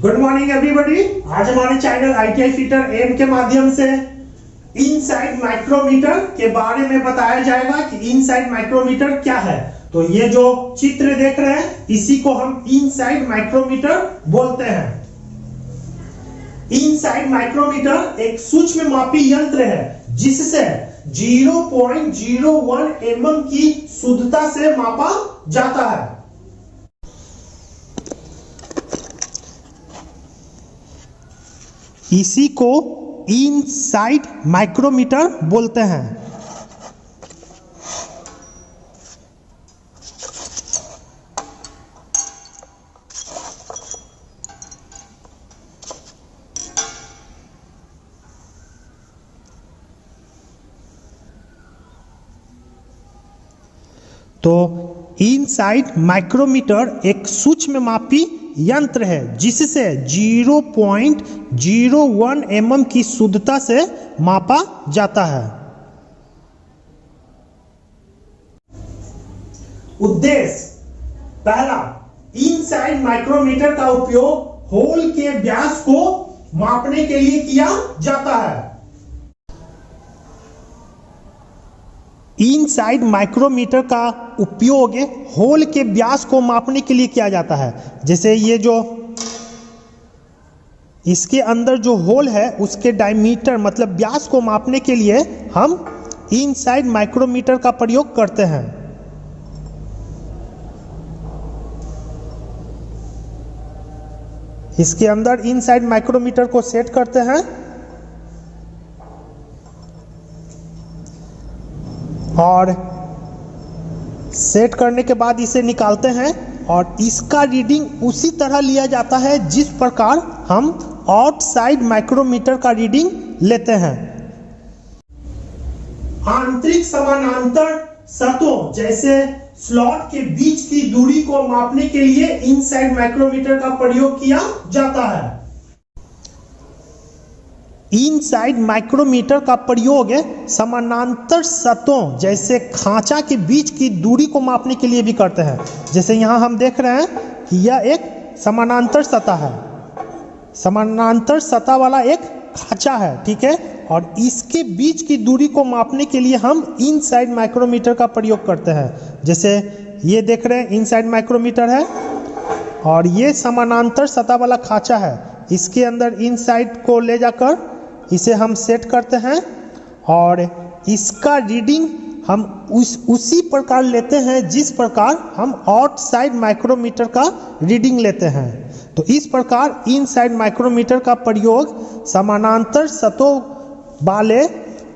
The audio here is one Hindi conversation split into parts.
Good morning everybody. आज हमारे चैनल ITI फिटर एम के माध्यम से इनसाइड माइक्रोमीटर के बारे में बताया जाएगा कि इनसाइड माइक्रोमीटर क्या है। तो ये जो चित्र देख रहे हैं इसी को हम इनसाइड माइक्रोमीटर बोलते हैं। इनसाइड माइक्रोमीटर एक सूक्ष्म मापी यंत्र है जिससे 0.01 mm की शुद्धता से मापा जाता है। इसी को इनसाइड माइक्रोमीटर बोलते हैं। तो इनसाइड माइक्रोमीटर एक सूक्ष्म मापी यंत्र है जिससे 0.01 mm की शुद्धता से मापा जाता है। उद्देश्य पहला, इनसाइड माइक्रोमीटर का उपयोग होल के व्यास को मापने के लिए किया जाता है। इनसाइड माइक्रोमीटर का उपयोग होल के व्यास को मापने के लिए किया जाता है। जैसे ये जो इसके अंदर जो होल है उसके डायमीटर मतलब व्यास को मापने के लिए हम इनसाइड माइक्रोमीटर का प्रयोग करते हैं। इसके अंदर इनसाइड माइक्रोमीटर को सेट करते हैं और सेट करने के बाद इसे निकालते हैं और इसका रीडिंग उसी तरह लिया जाता है जिस प्रकार हम आउटसाइड माइक्रोमीटर का रीडिंग लेते हैं। आंतरिक समानांतर सतहों जैसे स्लॉट के बीच की दूरी को मापने के लिए इनसाइड माइक्रोमीटर का प्रयोग किया जाता है। इनसाइड माइक्रोमीटर का प्रयोग समानांतर सतहों जैसे खांचा के बीच की दूरी को मापने के लिए भी करते हैं। जैसे यहाँ हम देख रहे हैं कि यह एक समानांतर सतह है, समानांतर सतह वाला एक खांचा है, ठीक है। और इसके बीच की दूरी को मापने के लिए हम इनसाइड माइक्रोमीटर का प्रयोग करते हैं। जैसे ये देख रहे हैं इनसाइड माइक्रोमीटर है और ये समानांतर सतह वाला खांचा है। इसके अंदर इनसाइड को ले जाकर इसे हम सेट करते हैं और इसका रीडिंग हम उसी प्रकार लेते हैं जिस प्रकार हम आउटसाइड माइक्रोमीटर का रीडिंग लेते हैं। तो इस प्रकार इनसाइड माइक्रोमीटर का प्रयोग समानांतर सतहों वाले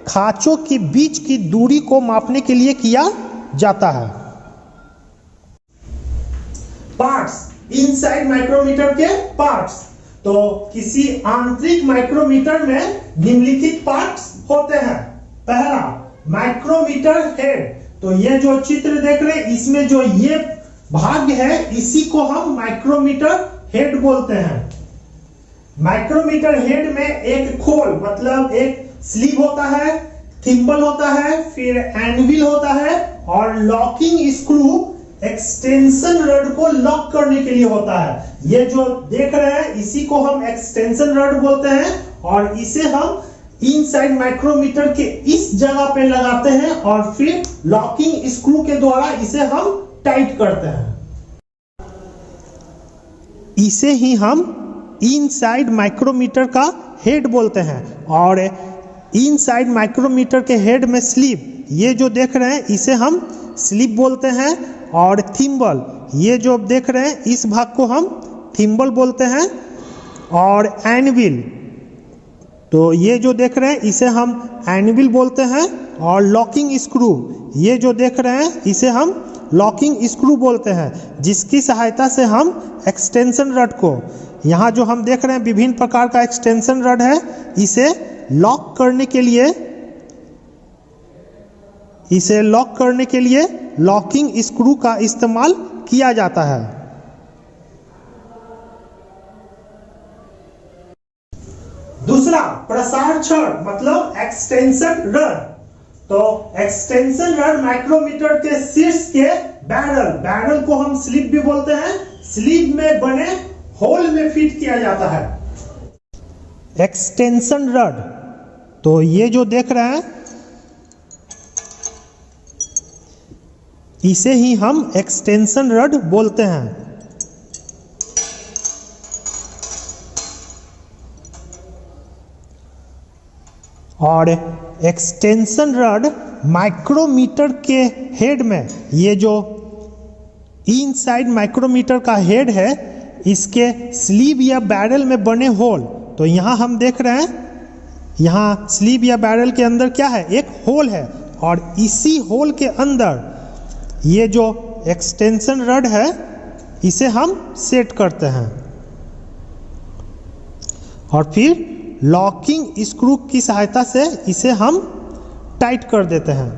खांचों के बीच की दूरी को मापने के लिए किया जाता है। पार्ट्स, इनसाइड माइक्रोमीटर के पार्ट्स। तो किसी आंतरिक माइक्रोमीटर में निम्नलिखित पार्ट्स होते हैं। पहला, माइक्रोमीटर हेड। तो ये जो चित्र देख रहे हैं इसमें जो ये भाग है इसी को हम माइक्रोमीटर हेड बोलते हैं। माइक्रोमीटर हेड में एक खोल मतलब एक स्लीव होता है, थिम्बल होता है, फिर एनविल होता है और लॉकिंग स्क्रू एक्सटेंशन रड को लॉक करने के लिए होता है। ये जो देख रहे हैं इसी को हम एक्सटेंशन रड बोलते हैं और इसे हम इनसाइड माइक्रोमीटर के इस जगह पे लगाते हैं और फिर लॉकिंग स्क्रू के द्वारा इसे हम टाइट करते हैं। इसे ही हम इनसाइड माइक्रोमीटर का हेड बोलते हैं। और इनसाइड माइक्रोमीटर के हेड में स्लीव, ये जो देख रहे हैं इसे हम स्लीव बोलते हैं। और थिम्बल, ये जो देख रहे हैं इस भाग को हम थिम्बल बोलते हैं। और एनविल, तो ये जो देख रहे हैं इसे हम एनविल बोलते हैं। और लॉकिंग स्क्रू, ये जो देख रहे हैं इसे हम लॉकिंग स्क्रू बोलते हैं जिसकी सहायता से हम एक्सटेंशन रड को, यहाँ जो हम देख रहे हैं विभिन्न प्रकार का एक्सटेंशन रड है, इसे लॉक करने के लिए लॉकिंग स्क्रू का इस्तेमाल किया जाता है। दूसरा, प्रसार छड़ मतलब एक्सटेंशन रड। तो एक्सटेंशन रड माइक्रोमीटर के शीर्ष के बैरल को हम स्लीव भी बोलते हैं। स्लीव में बने होल में फिट किया जाता है। एक्सटेंशन रड, तो ये जो देख रहे हैं इसे ही हम एक्सटेंशन रड बोलते हैं। और एक्सटेंशन रड माइक्रोमीटर के हेड में, ये जो इनसाइड माइक्रोमीटर का हेड है, इसके स्लीव या बैरल में बने होल, तो यहाँ हम देख रहे हैं यहाँ स्लीव या बैरल के अंदर क्या है, एक होल है, और इसी होल के अंदर ये जो एक्सटेंशन रड है इसे हम सेट करते हैं और फिर लॉकिंग स्क्रू की सहायता से इसे हम टाइट कर देते हैं।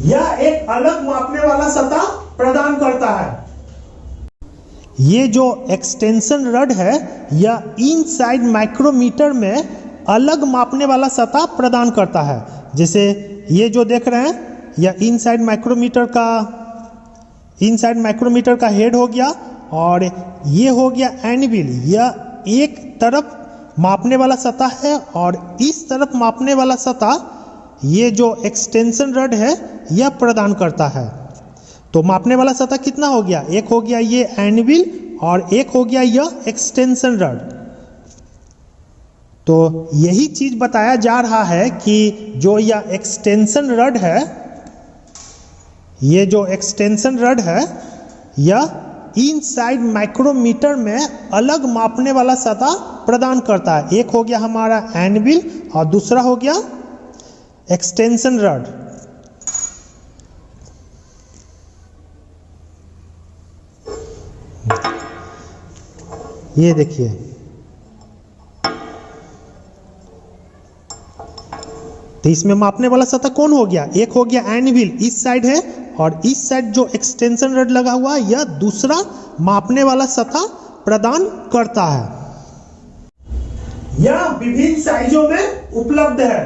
यह एक अलग मापने वाला सतह प्रदान करता है। ये जो एक्सटेंशन रड है यह इनसाइड माइक्रोमीटर में अलग मापने वाला सतह प्रदान करता है। जैसे ये जो देख रहे हैं यह इनसाइड माइक्रोमीटर का हेड हो गया, और ये हो गया एनविल, यह एक तरफ मापने वाला सतह है और इस तरफ मापने वाला सतह ये जो एक्सटेंशन रड है यह प्रदान करता है। तो मापने वाला सतह कितना हो गया, एक हो गया ये एनविल और एक हो गया यह एक्सटेंशन रड। तो यही चीज बताया जा रहा है कि जो यह एक्सटेंशन रड है, ये जो एक्सटेंशन रड है यह इनसाइड माइक्रोमीटर में अलग मापने वाला सतह प्रदान करता है। एक हो गया हमारा एनविल और दूसरा हो गया एक्सटेंशन रड। ये देखिए, तो इसमें मापने वाला सतह कौन हो गया, एक हो गया एनविल इस साइड है, और इस साइड जो एक्सटेंशन रड लगा हुआ है यह दूसरा मापने वाला सतह प्रदान करता है। यह विभिन्न साइजों में उपलब्ध है।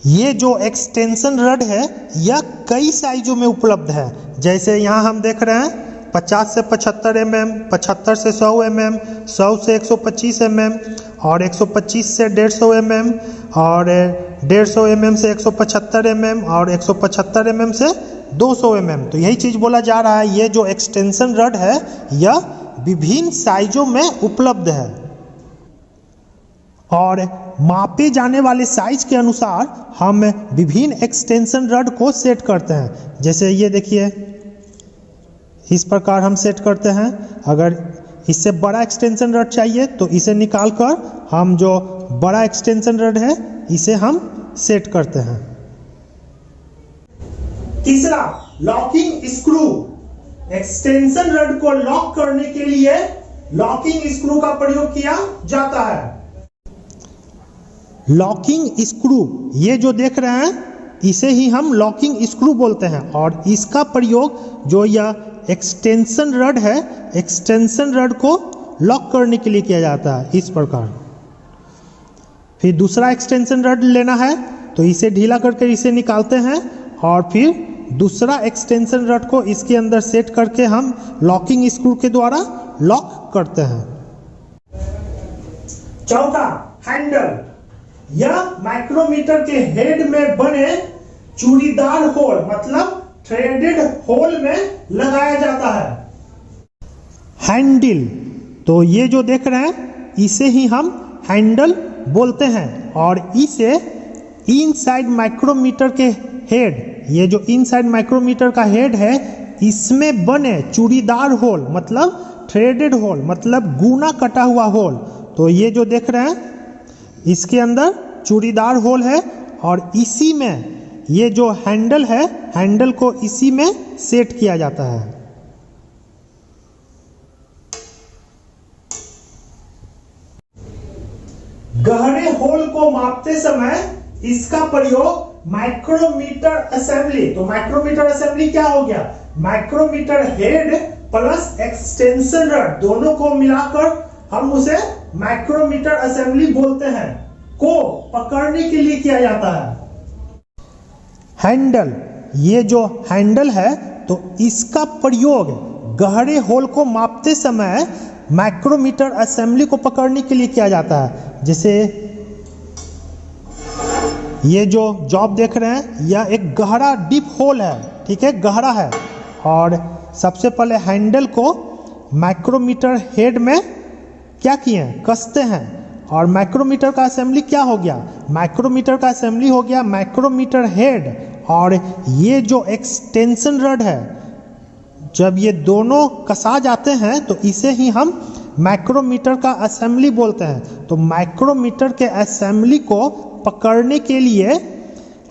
ये जो एक्सटेंशन रड है यह कई साइजों में उपलब्ध है। जैसे यहाँ हम देख रहे हैं 50 से 75 mm, 75 से 100 mm, 100 से 125 mm, और 125 से 150 mm, और 150 mm से 175 mm, और 175 mm से 200 mm। तो यही चीज़ बोला जा रहा है, ये जो एक्सटेंशन रड है यह विभिन्न साइजों में उपलब्ध है और मापे जाने वाले साइज के अनुसार हम विभिन्न एक्सटेंशन रड को सेट करते हैं। जैसे ये देखिए, इस प्रकार हम सेट करते हैं। अगर इससे बड़ा एक्सटेंशन रड चाहिए तो इसे निकाल कर हम जो बड़ा एक्सटेंशन रड है इसे हम सेट करते हैं। तीसरा, लॉकिंग स्क्रू। एक्सटेंशन रड को लॉक करने के लिए लॉकिंग स्क्रू का प्रयोग किया जाता है। लॉकिंग स्क्रू, ये जो देख रहे हैं इसे ही हम लॉकिंग स्क्रू बोलते हैं, और इसका प्रयोग जो यह एक्सटेंशन रड है, एक्सटेंशन रड को लॉक करने के लिए किया जाता है इस प्रकार। फिर दूसरा एक्सटेंशन रड लेना है तो इसे ढीला करके इसे निकालते हैं, और फिर दूसरा एक्सटेंशन रड को इसके अंदर सेट करके हम लॉकिंग स्क्रू के द्वारा लॉक करते हैं। चौथा, हैंडल। यह माइक्रोमीटर के हेड में बने चूड़ीदार होल, मतलब थ्रेडेड होल में लगाया जाता है। हैंडल, तो ये जो देख रहे हैं इसे ही हम हैंडल बोलते हैं, और इसे इनसाइड माइक्रोमीटर के हेड, ये जो इनसाइड माइक्रोमीटर का हेड है इसमें बने चूड़ीदार होल, मतलब थ्रेडेड होल, मतलब गुना कटा हुआ होल। तो ये जो देख रहे हैं इसके अंदर चूड़ीदार होल है, और इसी में ये जो हैंडल है, हैंडल को इसी में सेट किया जाता है। गहरे होल को मापते समय इसका प्रयोग माइक्रोमीटर असेंबली, तो माइक्रोमीटर असेंबली क्या हो गया, micrometer head plus extension rod दोनों को मिलाकर हम उसे माइक्रोमीटर असेंबली बोलते हैं, को पकड़ने के लिए किया जाता है। हैंडल, ये जो हैंडल है तो इसका प्रयोग गहरे होल को मापते समय माइक्रोमीटर असेंबली को पकड़ने के लिए किया जाता है। जैसे ये जो जॉब देख रहे हैं यह एक गहरा डीप होल है, ठीक है, गहरा है। और सबसे पहले हैंडल को माइक्रोमीटर हेड में क्या किए हैं, कसते हैं। और माइक्रोमीटर का असेंबली क्या हो गया, माइक्रोमीटर का असेंबली हो गया माइक्रोमीटर हेड। और ये जो एक्सटेंशन रड है, जब ये दोनों कसा जाते हैं तो इसे ही हम माइक्रोमीटर का असेंबली बोलते हैं। तो माइक्रोमीटर के असेंबली को पकड़ने के लिए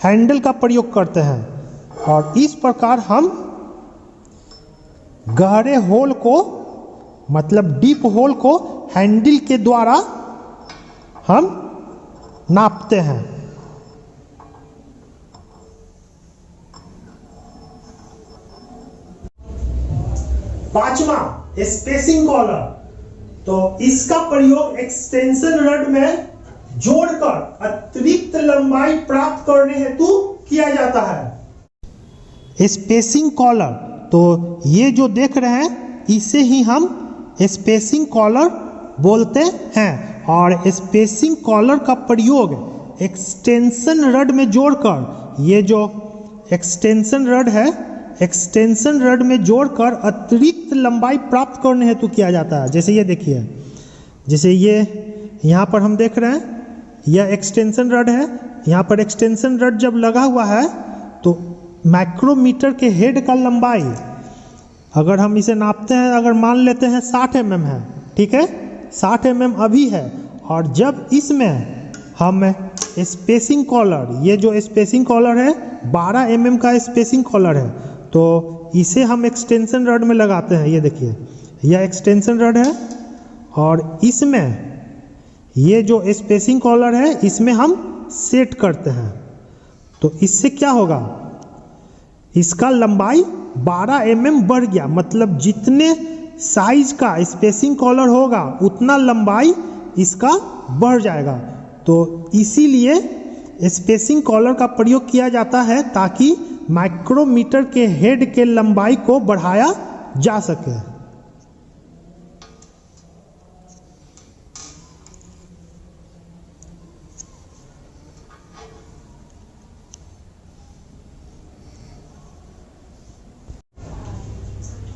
हैंडल का प्रयोग करते हैं। और इस प्रकार हम गहरे होल को, मतलब डीप होल को हैंडल के द्वारा हम नापते हैं। पांचवा, स्पेसिंग कॉलर। तो इसका प्रयोग एक्सटेंशन रड में जोड़कर अतिरिक्त लंबाई प्राप्त करने हेतु किया जाता है। स्पेसिंग कॉलर, तो ये जो देख रहे हैं इसे ही हम स्पेसिंग कॉलर बोलते हैं। और स्पेसिंग कॉलर का प्रयोग एक्सटेंशन रड में जोड़कर, ये जो एक्सटेंशन रड है, एक्सटेंशन रड में जोड़कर अतिरिक्त लंबाई प्राप्त करने हेतु किया जाता है। जैसे ये देखिए, जैसे ये यहाँ पर हम देख रहे हैं यह एक्सटेंशन रड है। यहाँ पर एक्सटेंशन रड जब लगा हुआ है तो माइक्रोमीटर के हेड का लंबाई अगर हम इसे नापते हैं, अगर मान लेते हैं 60 mm है, ठीक है, 60 mm अभी है। और जब इसमें हम स्पेसिंग कॉलर, ये जो स्पेसिंग कॉलर है 12 mm का स्पेसिंग कॉलर है, तो इसे हम एक्सटेंशन रड में लगाते हैं। ये देखिए यह एक्सटेंशन रड है और इसमें ये जो स्पेसिंग कॉलर है इसमें हम सेट करते हैं। तो इससे क्या होगा, इसका लंबाई 12 mm बढ़ गया, मतलब जितने साइज का स्पेसिंग कॉलर होगा उतना लंबाई इसका बढ़ जाएगा। तो इसीलिए स्पेसिंग कॉलर का प्रयोग किया जाता है ताकि माइक्रोमीटर के हेड के लंबाई को बढ़ाया जा सके।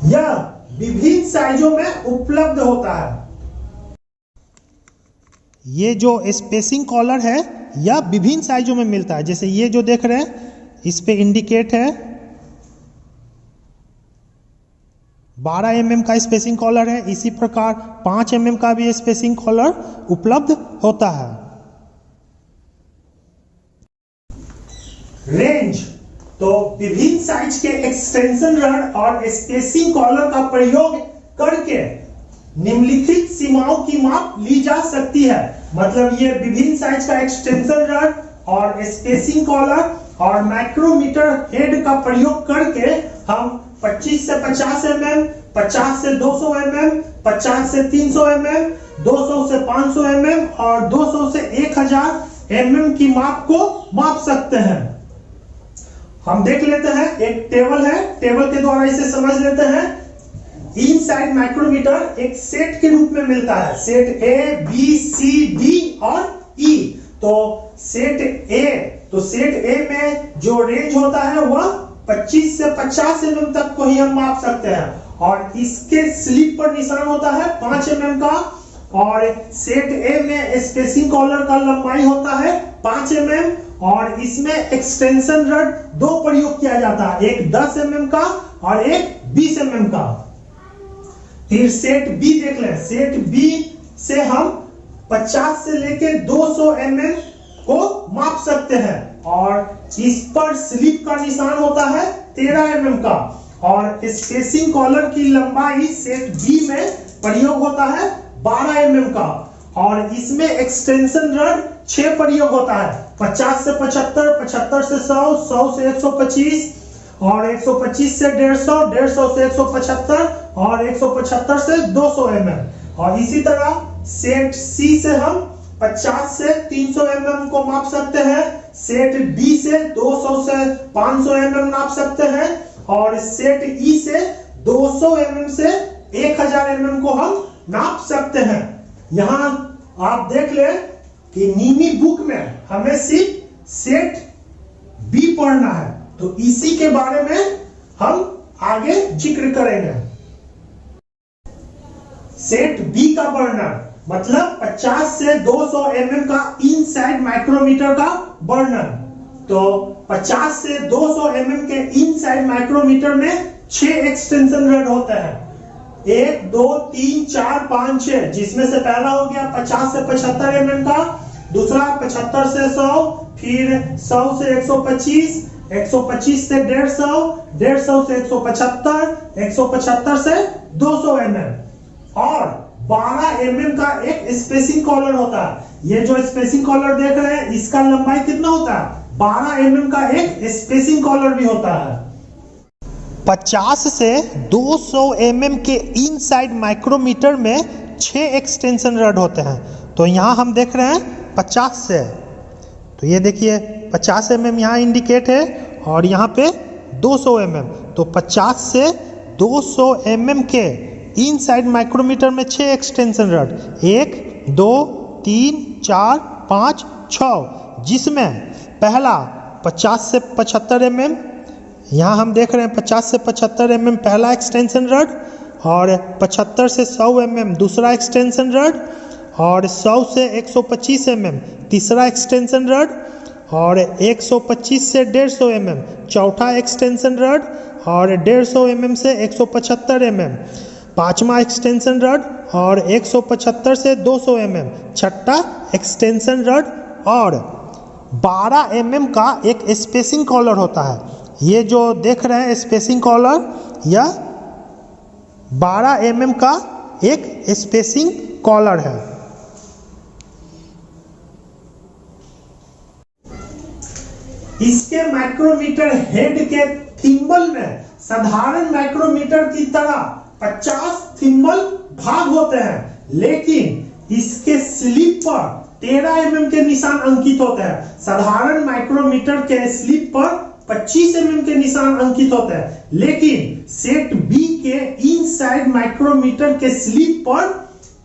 यह विभिन्न साइजों में उपलब्ध होता है। ये जो स्पेसिंग कॉलर है यह विभिन्न साइजों में मिलता है। जैसे ये जो देख रहे हैं इस पे इंडिकेट है 12 mm का स्पेसिंग कॉलर है। इसी प्रकार 5 mm का भी स्पेसिंग कॉलर उपलब्ध होता है। रेंज, तो विभिन्न साइज के एक्सटेंशन रड और स्पेसिंग कॉलर का प्रयोग करके निम्नलिखित सीमाओं की माप ली जा सकती है। मतलब ये विभिन्न साइज का एक्सटेंशन रड और स्पेसिंग कॉलर और माइक्रोमीटर हेड का प्रयोग करके हम 25 से 50 mm, 50 से 200 mm, 50 से 300 mm, 200 से 500 mm और 200 से 1000 mm की माप को माप सकते हैं। हम देख लेते हैं, एक टेबल है, टेबल के द्वारा इसे समझ लेते हैं। इनसाइड माइक्रोमीटर एक सेट के रूप में मिलता है, set A, B, C, D और ई। तो सेट ए, तो सेट ए में जो रेंज होता है वह 25 से 50 mm तक को ही हम माप सकते हैं। और इसके स्लिप पर निशान होता है 5 mm का। और सेट ए में स्पेसिंग कॉलर का लंबाई होता है 5 mm और इसमें एक्सटेंशन रड दो प्रयोग किया जाता है, एक 10 mm का और एक 20 mm का। फिर सेट बी देख लें, सेट बी से हम 50 से लेकर 200 mm को माप सकते हैं और इस पर स्लिप का निशान होता है 13 mm का। और स्पेसिंग कॉलर की लंबाई सेट बी में प्रयोग होता है 12 mm का और इसमें एक्सटेंशन रड 6 प्रयोग होता है, 50 से 75, 75 से 100, 100 से 125 और 125 से 150, 150 से 175 और 175 से 200 mm। और इसी तरह सेट सी से हम 50 से 300 mm को माप सकते हैं, सेट डी से 200 से 500 mm नाप सकते हैं और सेट ई से 200 mm से 1000 mm को हम नाप सकते हैं। यहाँ आप देख ले कि नीमी बुक में हमें सिर्फ सेट बी पढ़ना है, तो इसी के बारे में हम आगे जिक्र करेंगे। सेट बी का बर्नर मतलब 50 से 200 mm का इनसाइड माइक्रोमीटर का बर्नर। तो 50 से 200 mm के इनसाइड माइक्रोमीटर में 6 एक्सटेंशन रड होते हैं, 1 2 3 4 5 6, जिसमें से पहला हो गया 50 से 75 mm का, दूसरा 75 से 100, फिर 100 से 125, 125 से 150, 150 से 175, 175 से 200 mm और 12 mm का एक स्पेसिंग कॉलर होता है। ये जो स्पेसिंग कॉलर देख रहे हैं इसका लंबाई कितना होता है? 12 mm का एक स्पेसिंग कॉलर भी होता है। 50 से 200 mm के इनसाइड माइक्रोमीटर में 6 एक्सटेंशन रड होते हैं। तो यहाँ हम देख रहे हैं 50 से, तो ये देखिए 50 mm यहाँ इंडिकेट है और यहाँ पे 200 mm। तो 50 से 200 mm के इनसाइड माइक्रोमीटर में 6 एक्सटेंशन रड, 1 2 3 4 5 6, जिसमें पहला 50 से 75 mm, यहाँ हम देख रहे हैं 50 से 75 mm पहला एक्सटेंशन रड, और 75 से 100 mm दूसरा एक्सटेंशन रड, और 100 से 125 mm तीसरा एक्सटेंशन रड, और 125 से 150 mm चौथा एक्सटेंशन रड, और 150 mm से 175 mm पांचवा एक्सटेंशन रड, और 175 से 200 mm छठा एक्सटेंशन रड, और 12 mm का एक स्पेसिंग कॉलर होता है। ये जो देख रहे हैं स्पेसिंग कॉलर, यह 12 mm का एक स्पेसिंग कॉलर है। इसके माइक्रोमीटर हेड के थिम्बल में साधारण माइक्रोमीटर की तरह 50 थिम्बल भाग होते हैं, लेकिन इसके स्लिप पर 13 mm के निशान अंकित होते हैं। साधारण माइक्रोमीटर के स्लिप पर 25 mm के निशान अंकित होते हैं, लेकिन सेट बी के इनसाइड माइक्रोमीटर के स्लिप पर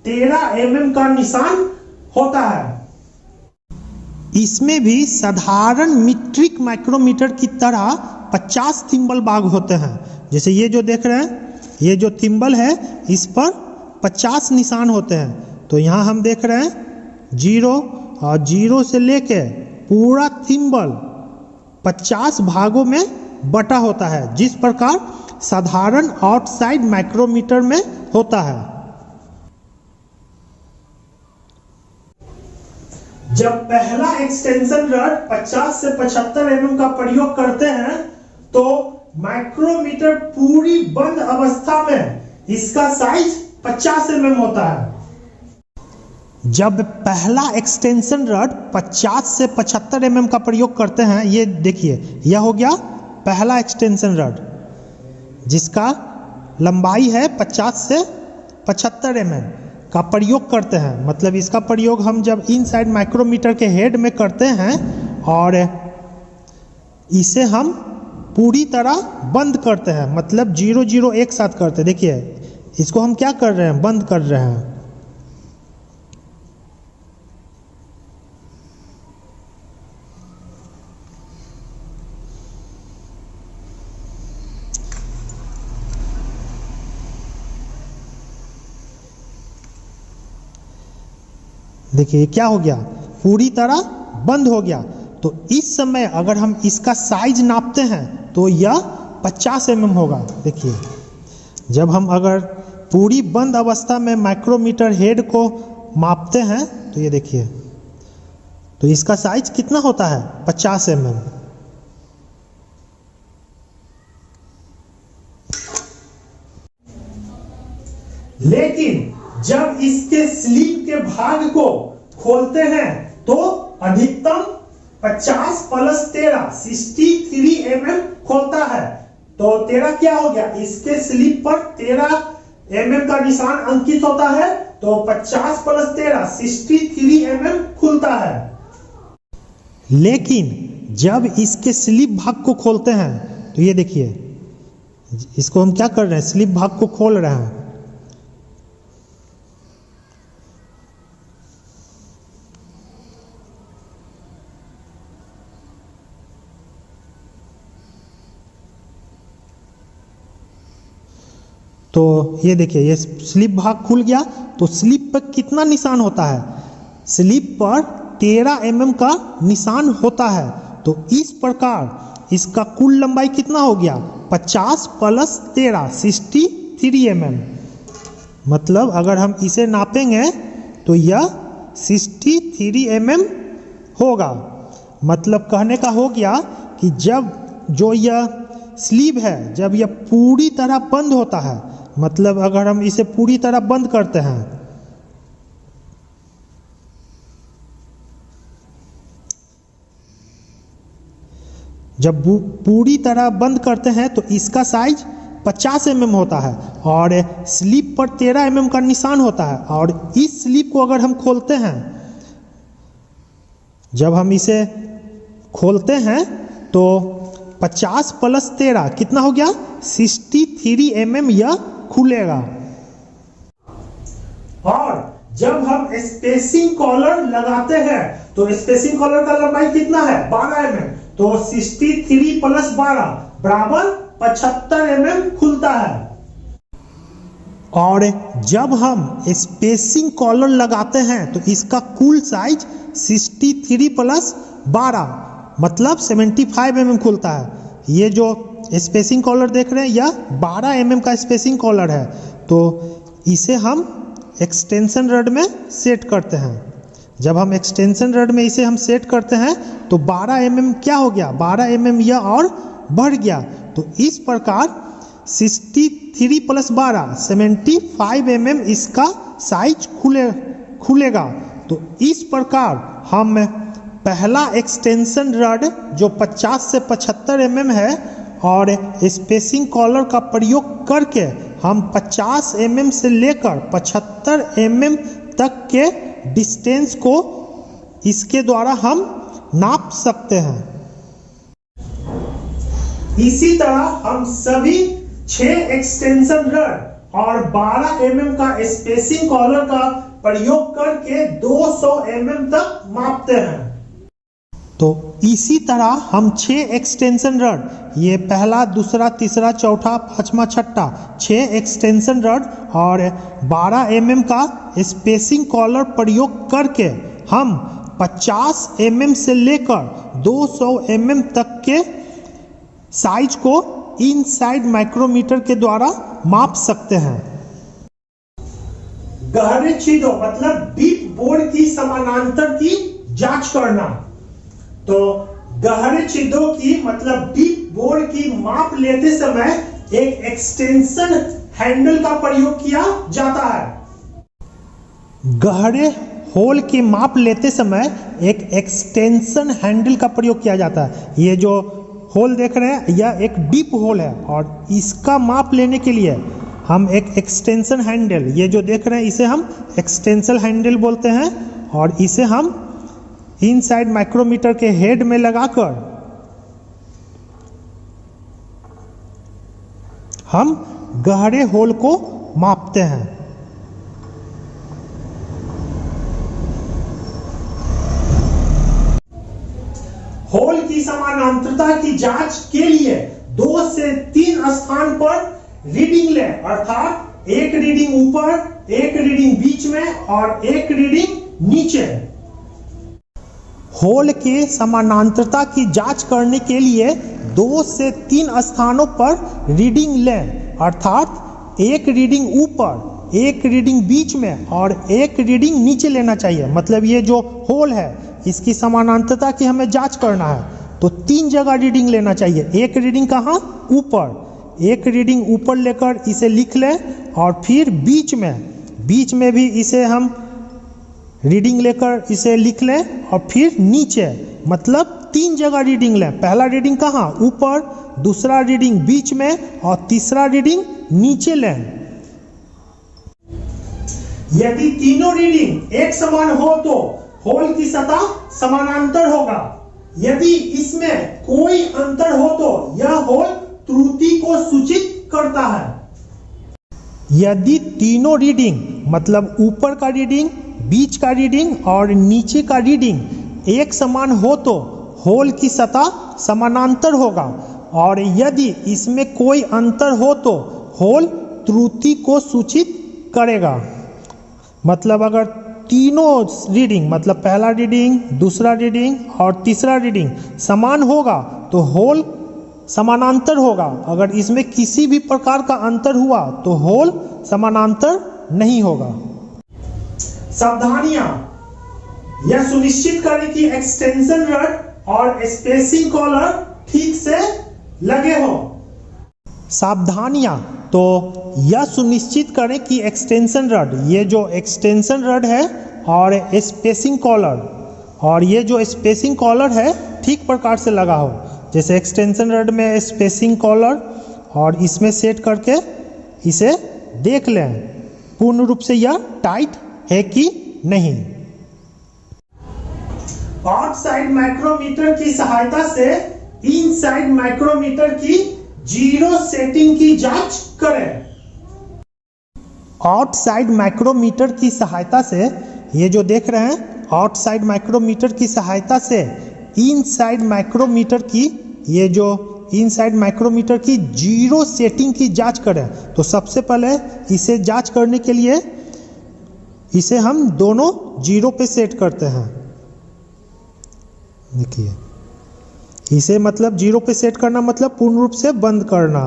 13 mm का निशान होता है। इसमें भी साधारण मीट्रिक माइक्रोमीटर की तरह 50 थिम्बल भाग होते हैं। जैसे ये जो देख रहे हैं, ये जो थिम्बल है इस पर 50 निशान होते हैं। तो यहाँ हम देख रहे हैं 0, और 0 से लेके पूरा थिम्बल 50 भागों में बटा होता है, जिस प्रकार साधारण आउटसाइड माइक्रोमीटर में होता है। जब पहला एक्सटेंशन रड 50 से 75 mm का प्रयोग करते हैं तो माइक्रोमीटर पूरी बंद अवस्था में इसका साइज 50 mm होता है। जब पहला एक्सटेंशन रड 50 से 75 mm का प्रयोग करते हैं, ये देखिए यह हो गया पहला एक्सटेंशन रड जिसका लंबाई है 50 से 75 mm का प्रयोग करते हैं। मतलब इसका प्रयोग हम जब इनसाइड माइक्रोमीटर के हेड में करते हैं और इसे हम पूरी तरह बंद करते हैं, मतलब 0 0 एक साथ करते हैं। देखिए इसको हम क्या कर रहे हैं, बंद कर रहे हैं। देखिए क्या हो गया, पूरी तरह बंद हो गया। तो इस समय अगर हम इसका साइज नापते हैं तो यह 50 mm होगा। देखिए जब हम अगर पूरी बंद अवस्था में माइक्रोमीटर हेड को मापते हैं तो ये देखिए, तो इसका साइज कितना होता है, 50 mm। लेकिन जब इसके स्लीव के भाग को खोलते हैं तो अधिकतम 50 + 13 63 mm खोलता है। तो 13 क्या हो गया, इसके स्लीव पर 13 mm का निशान अंकित होता है, तो 50 + 13 63 mm खुलता है। लेकिन जब इसके स्लीव भाग को खोलते हैं तो ये देखिए इसको हम क्या कर रहे हैं, स्लिप भाग को खोल रहे हैं। तो ये देखिए, ये स्लिप भाग खुल गया। तो स्लिप पर कितना निशान होता है, स्लिप पर 13 mm का निशान होता है। तो इस प्रकार इसका कुल लंबाई कितना हो गया, 50 + 13 63 mm। मतलब अगर हम इसे नापेंगे तो यह 63 mm होगा। मतलब कहने का हो गया कि जब जो यह स्लीव है, जब यह पूरी तरह बंद होता है, मतलब अगर हम इसे पूरी तरह बंद करते हैं, जब पूरी तरह बंद करते हैं तो इसका साइज 50 mm होता है और स्लिप पर 13 mm का निशान होता है। और इस स्लिप को अगर हम खोलते हैं, जब हम इसे खोलते हैं तो 50 + 13 कितना हो गया, 63 mm यह खुलेगा। और जब हम स्पेसिंग कॉलर लगाते हैं तो स्पेसिंग कॉलर का लंबाई कितना है, 12 mm। तो 63 + 12 बराबर 75 mm खुलता है। और जब हम स्पेसिंग कॉलर लगाते हैं तो इसका कुल साइज 63 + 12 मतलब 75 mm खुलता है। ये जो स्पेसिंग कॉलर देख रहे हैं यह 12 mm का स्पेसिंग कॉलर है। तो इसे हम एक्सटेंशन रड में सेट करते हैं। जब हम एक्सटेंशन रड में इसे हम सेट करते हैं तो 12 mm क्या हो गया, 12 mm यह और बढ़ गया। तो इस प्रकार 63 + 12 75 mm इसका साइज खुलेगा। तो इस प्रकार हम पहला एक्सटेंशन रड जो 50 से 75 mm है और स्पेसिंग कॉलर का प्रयोग करके हम 50 mm से लेकर 75 mm तक के डिस्टेंस को इसके द्वारा हम नाप सकते हैं। इसी तरह हम सभी 6 एक्सटेंशन रड और 12 mm का स्पेसिंग कॉलर का प्रयोग करके 200 mm तक मापते हैं। तो इसी तरह हम 6 एक्सटेंशन रड, ये पहला, दूसरा, तीसरा, चौथा, पांचवा, छठा 6 एक्सटेंशन रड और 12 mm का स्पेसिंग कॉलर प्रयोग करके हम 50 mm से लेकर 200 mm तक के साइज को इनसाइड माइक्रोमीटर के द्वारा माप सकते हैं। गहरे छेदों मतलब डीप बोर की समानांतर की जांच करना। तो गहरे छेदों की मतलब डीप बोर की माप लेते समय एक एक्सटेंशन हैंडल का प्रयोग किया जाता है। गहरे होल की माप लेते समय एक एक्सटेंशन हैंडल का प्रयोग किया जाता है। ये जो होल देख रहे हैं यह एक डीप होल है और इसका माप लेने के लिए हम एक एक्सटेंशन हैंडल, ये जो देख रहे हैं इसे हम एक्सटेंशन हैंडल बोलते हैं और इसे हम इनसाइड माइक्रोमीटर के हेड में लगाकर हम गहरे होल को मापते हैं। होल की समानांतरता की जांच के लिए 2 से 3 स्थान पर रीडिंग ले, अर्थात एक रीडिंग ऊपर, एक रीडिंग बीच में और एक रीडिंग नीचे। होल के समानांतरता की जांच करने के लिए 2 से 3 स्थानों पर रीडिंग लें, अर्थात एक रीडिंग ऊपर, एक रीडिंग बीच में और एक रीडिंग नीचे लेना चाहिए। मतलब ये जो होल है इसकी समानांतरता की हमें जांच करना है तो 3 जगह रीडिंग लेना चाहिए। एक रीडिंग कहाँ, ऊपर, एक रीडिंग ऊपर लेकर इसे लिख लें और फिर बीच में भी इसे हम रीडिंग लेकर इसे लिख लें और फिर नीचे, मतलब 3 जगह रीडिंग लें। पहला रीडिंग कहाँ, ऊपर, दूसरा रीडिंग बीच में और तीसरा रीडिंग नीचे लें। यदि तीनों रीडिंग एक समान हो तो होल की सतह समानांतर होगा। यदि इसमें कोई अंतर हो तो यह होल त्रुटि को सूचित करता है। यदि तीनों रीडिंग मतलब ऊपर का रीडिंग, बीच का रीडिंग और नीचे का रीडिंग एक समान हो तो होल की सतह समानांतर होगा, और यदि इसमें कोई अंतर हो तो होल त्रुटि को सूचित करेगा। मतलब अगर तीनों रीडिंग मतलब पहला रीडिंग, दूसरा रीडिंग और तीसरा रीडिंग समान होगा तो होल समानांतर होगा। अगर इसमें किसी भी प्रकार का अंतर हुआ तो होल समानांतर नहीं होगा। सावधानियां, यह सुनिश्चित करें कि एक्सटेंशन रड और स्पेसिंग कॉलर ठीक से लगे हो। सावधानियां, तो यह सुनिश्चित करें कि एक्सटेंशन रड, ये जो एक्सटेंशन रड है और स्पेसिंग कॉलर, और ये जो स्पेसिंग कॉलर है ठीक प्रकार से लगा हो। जैसे एक्सटेंशन रड में स्पेसिंग कॉलर और इसमें सेट करके इसे देख लें पूर्ण रूप से यह टाइट है कि नहीं। आउटसाइड माइक्रोमीटर की सहायता से इनसाइड माइक्रोमीटर की जीरो सेटिंग की जांच करें। आउटसाइड माइक्रोमीटर की सहायता से, ये जो देख रहे हैं आउटसाइड माइक्रोमीटर की सहायता से इनसाइड माइक्रोमीटर की, ये जो इनसाइड माइक्रोमीटर की जीरो सेटिंग की जांच करें। तो सबसे पहले इसे जांच करने के लिए इसे हम दोनों जीरो पे सेट करते हैं। देखिए, इसे मतलब जीरो पे सेट करना मतलब पूर्ण रूप से बंद करना।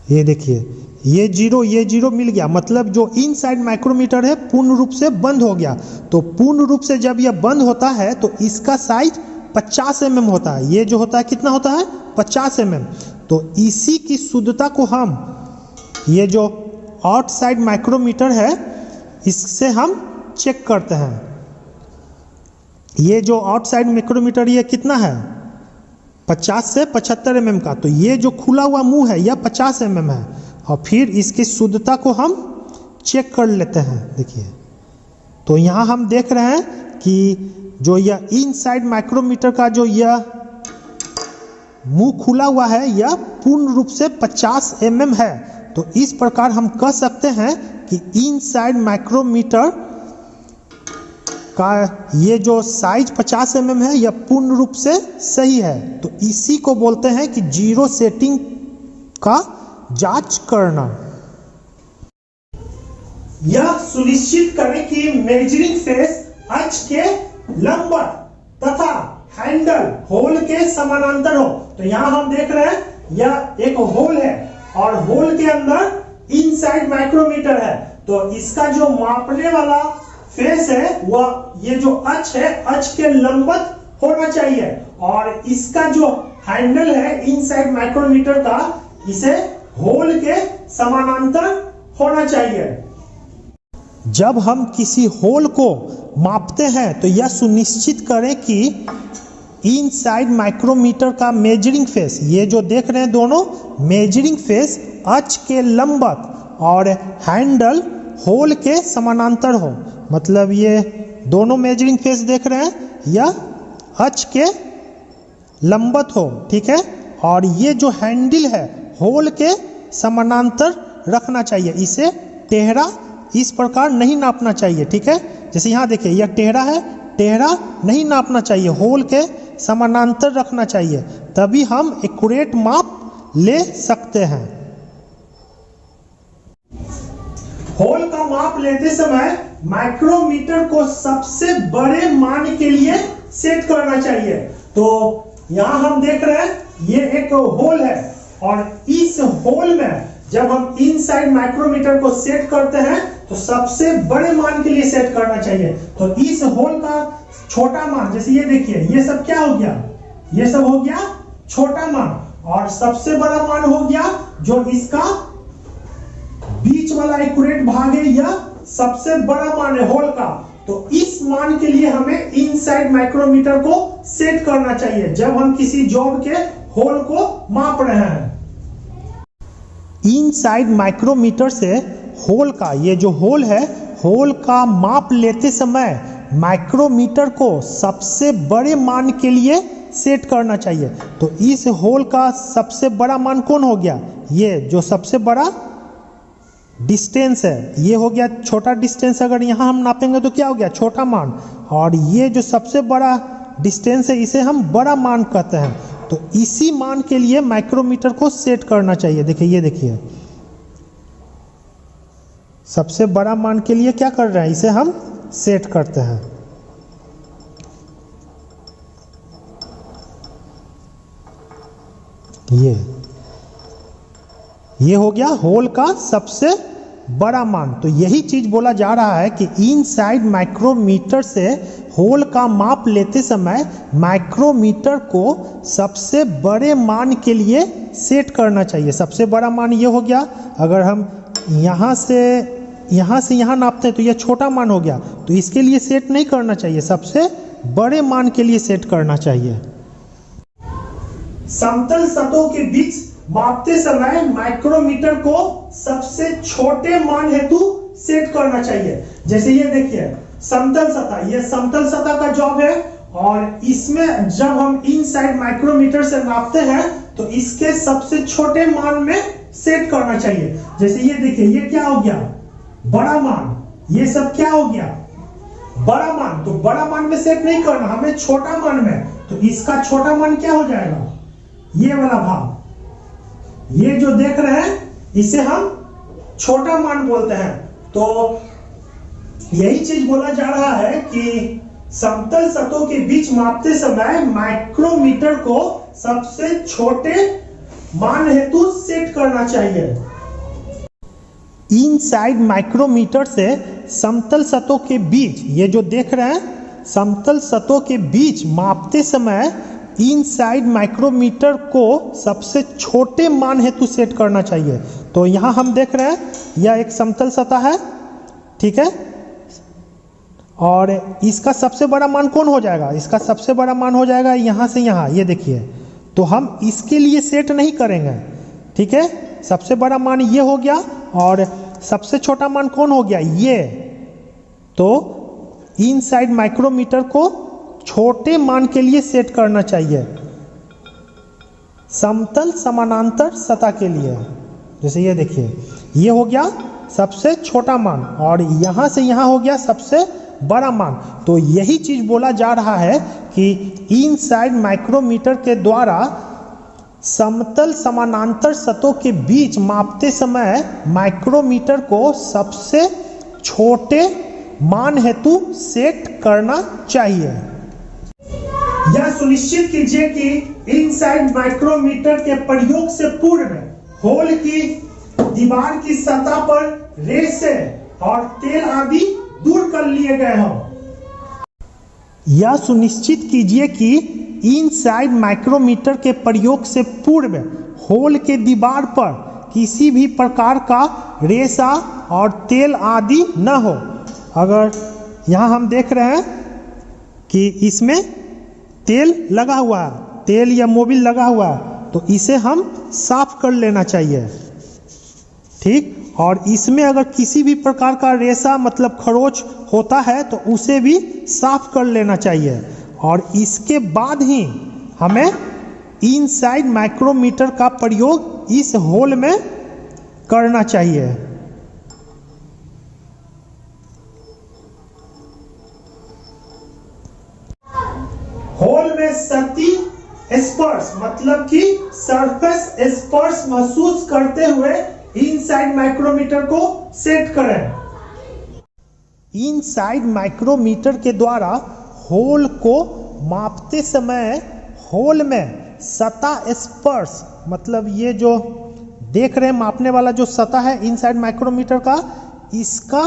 ये देखिए, ये जीरो मिल गया, मतलब जो इनसाइड माइक्रोमीटर है पूर्ण रूप से बंद हो गया। तो पूर्ण रूप से जब यह बंद होता है तो इसका साइज 50 mm होता है। ये जो होता है कितना होता है? 50 mm। तो इसी की शुद्धता को हम, ये जो आउटसाइड माइक्रोमीटर है इससे हम चेक करते हैं। ये जो आउटसाइड माइक्रोमीटर ये कितना है? 50 से 75 mm का। तो ये जो खुला हुआ मुंह है यह 50 mm है, और फिर इसकी शुद्धता को हम चेक कर लेते हैं। देखिए, तो यहाँ हम देख रहे हैं कि जो यह इनसाइड माइक्रोमीटर का जो यह मुंह खुला हुआ है यह पूर्ण रूप से 50 mm है। तो इस प्रकार हम कह सकते हैं कि इनसाइड माइक्रोमीटर का ये जो साइज 50 mm है यह पूर्ण रूप से सही है। तो इसी को बोलते हैं कि जीरो सेटिंग का जांच करना। यह सुनिश्चित करें कि मेजरिंग फेस अक्ष के लंबवत तथा हैंडल होल के समानांतर हो। तो यहाँ हम देख रहे हैं यह एक होल है और होल के अंदर इनसाइड माइक्रोमीटर है। तो इसका जो मापने वाला फेस है वह, ये जो अक्ष है अक्ष के लंबवत होना चाहिए, और इसका जो हैंडल है इनसाइड माइक्रोमीटर का इसे होल के समानांतर होना चाहिए। जब हम किसी होल को मापते हैं तो यह सुनिश्चित करें कि इनसाइड माइक्रोमीटर का मेजरिंग फेस, ये जो देख रहे हैं दोनों मेजरिंग फेस अक्ष के लंबवत और हैंडल होल के समानांतर हो। मतलब ये दोनों मेजरिंग फेस देख रहे हैं यह अक्ष के लंबवत हो, ठीक है। और ये जो हैंडल है होल के समानांतर रखना चाहिए, इसे टेढ़ा इस प्रकार नहीं नापना चाहिए, ठीक है। जैसे यहाँ देखिए यह टेढ़ा है, टेढ़ा नहीं नापना चाहिए, होल के समानांतर रखना चाहिए, तभी हम एक्यूरेट माप ले सकते हैं। होल का माप लेते समय माइक्रोमीटर को सबसे बड़े मान के लिए सेट करना चाहिए। तो यहाँ हम देख रहे हैं ये एक होल है, और इस होल में जब हम इनसाइड माइक्रोमीटर को सेट करते हैं तो सबसे बड़े मान के लिए सेट करना चाहिए। तो इस होल का छोटा मान, जैसे ये देखिए ये सब क्या हो गया, ये सब हो गया छोटा मान, और सबसे बड़ा मान हो गया जो इसका बीच वाला एक्यूरेट भाग है, यह सबसे बड़ा मान है होल का। तो इस मान के लिए हमें इनसाइड माइक्रोमीटर को सेट करना चाहिए जब हम किसी जॉब के होल को माप रहे हैं। इनसाइड माइक्रोमीटर से होल का, ये जो होल है होल का माप लेते समय माइक्रोमीटर को सबसे बड़े मान के लिए सेट करना चाहिए। तो इस होल का सबसे बड़ा मान कौन हो गया? ये जो सबसे बड़ा डिस्टेंस है, ये हो गया छोटा डिस्टेंस। अगर यहाँ हम नापेंगे तो क्या हो गया? छोटा मान। और ये जो सबसे बड़ा डिस्टेंस है इसे हम बड़ा मान कहते हैं। तो इसी मान के लिए माइक्रोमीटर को सेट करना चाहिए। देखिए, ये देखिए, सबसे बड़ा मान के लिए क्या कर रहे हैं? इसे हम सेट करते हैं। ये हो गया होल का सबसे बड़ा मान। तो यही चीज बोला जा रहा है कि इनसाइड माइक्रोमीटर से होल का माप लेते समय माइक्रोमीटर को सबसे बड़े मान के लिए सेट करना चाहिए। सबसे बड़ा मान ये हो गया। अगर हम यहाँ से यहाँ नापते हैं तो यह छोटा मान हो गया, तो इसके लिए सेट नहीं करना चाहिए, सबसे बड़े मान के लिए सेट करना चाहिए। समतल सतहों के बीच मापते समय माइक्रोमीटर को सबसे छोटे मान हेतु सेट करना चाहिए। जैसे ये देखिए, समतल सतह, ये समतल सतह का जॉब है और इसमें जब हम इनसाइड माइक्रोमीटर से नापते हैं तो इसके सबसे छोटे मान में सेट करना चाहिए। जैसे ये देखिए, ये क्या हो गया? बड़ा मान। ये सब क्या हो गया? बड़ा मान। तो बड़ा मान में सेट नहीं करना, हमें छोटा मान में। तो इसका छोटा मान क्या हो जाएगा? ये वाला भाग, ये जो देख रहे हैं इसे हम छोटा मान बोलते हैं। तो यही चीज बोला जा रहा है कि समतल सतहों के बीच मापते समय माइक्रोमीटर को सबसे छोटे मान हेतु सेट करना चाहिए। इनसाइड माइक्रोमीटर से समतल सतहों के बीच, ये जो देख रहे हैं, समतल सतहों के बीच मापते समय इनसाइड माइक्रोमीटर को सबसे छोटे मान हेतु सेट करना चाहिए। तो यहां हम देख रहे हैं यह एक समतल सतह है, ठीक है, और इसका सबसे बड़ा मान कौन हो जाएगा? इसका सबसे बड़ा मान हो जाएगा यहां से यहां, ये देखिए। तो हम इसके लिए सेट नहीं करेंगे, ठीक है। सबसे बड़ा मान ये हो गया और सबसे छोटा मान कौन हो गया? ये। तो इनसाइड माइक्रोमीटर को छोटे मान के लिए सेट करना चाहिए समतल समानांतर सतह के लिए। जैसे ये देखिए, ये हो गया सबसे छोटा मान और यहां से यहां हो गया सबसे बड़ा मान। तो यही चीज बोला जा रहा है कि इनसाइड माइक्रोमीटर के द्वारा समतल समानांतर सतहों के बीच मापते समय माइक्रोमीटर को सबसे छोटे मान हेतु सेट करना चाहिए। यह सुनिश्चित कीजिए कि इनसाइड माइक्रोमीटर के प्रयोग से पूर्व होल की दीवार की सतह पर रेसे और तेल आदि दूर कर लिए गए हों। यह सुनिश्चित कीजिए कि इनसाइड माइक्रोमीटर के प्रयोग से पूर्व होल के दीवार पर किसी भी प्रकार का रेसा और तेल आदि न हो। अगर यहाँ हम देख रहे हैं कि इसमें तेल लगा हुआ है, तेल या मोबिल लगा हुआ है, तो इसे हम साफ कर लेना चाहिए, ठीक। और इसमें अगर किसी भी प्रकार का रेसा मतलब खरोच होता है तो उसे भी साफ कर लेना चाहिए। और इसके बाद ही हमें इनसाइड माइक्रोमीटर का प्रयोग इस होल में करना चाहिए। होल में सतही स्पर्श मतलब कि सरफेस स्पर्श महसूस करते हुए इनसाइड माइक्रोमीटर को सेट करें। इनसाइड माइक्रोमीटर के द्वारा होल को मापते समय होल में सतह स्पर्श मतलब ये जो देख रहे हैं मापने वाला जो सतह है इनसाइड माइक्रोमीटर का, इसका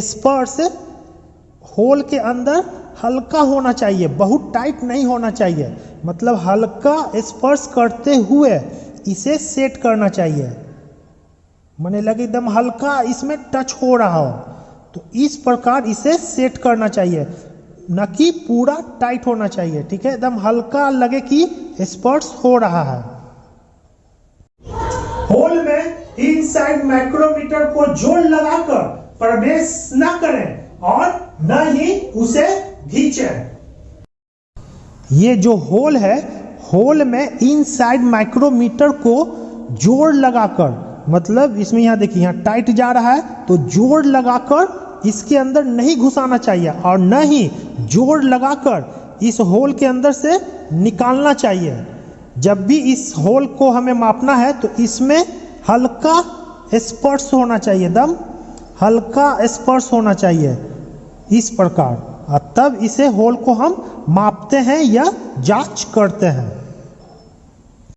स्पर्श होल के अंदर हल्का होना चाहिए, बहुत टाइट नहीं होना चाहिए। मतलब हल्का स्पर्श करते हुए इसे सेट करना चाहिए, माने लगे एकदम हल्का इसमें टच हो रहा हो, तो इस प्रकार इसे सेट करना चाहिए, न कि पूरा टाइट होना चाहिए, ठीक है। एकदम हल्का लगे कि स्पर्श हो रहा है। होल में इनसाइड माइक्रोमीटर को जोड़ लगाकर प्रवेश न करें और न ही उसे खींचें। ये जो होल है, होल में इनसाइड माइक्रोमीटर को जोड़ लगाकर, मतलब इसमें यहाँ देखिए यहाँ टाइट जा रहा है तो जोड़ लगाकर इसके अंदर नहीं घुसाना चाहिए और न ही जोड़ लगाकर इस होल के अंदर से निकालना चाहिए। जब भी इस होल को हमें मापना है तो इसमें हल्का स्पर्श होना चाहिए, एकदम हल्का स्पर्श होना चाहिए इस प्रकार, और तब इसे होल को हम मापते हैं या जांच करते हैं।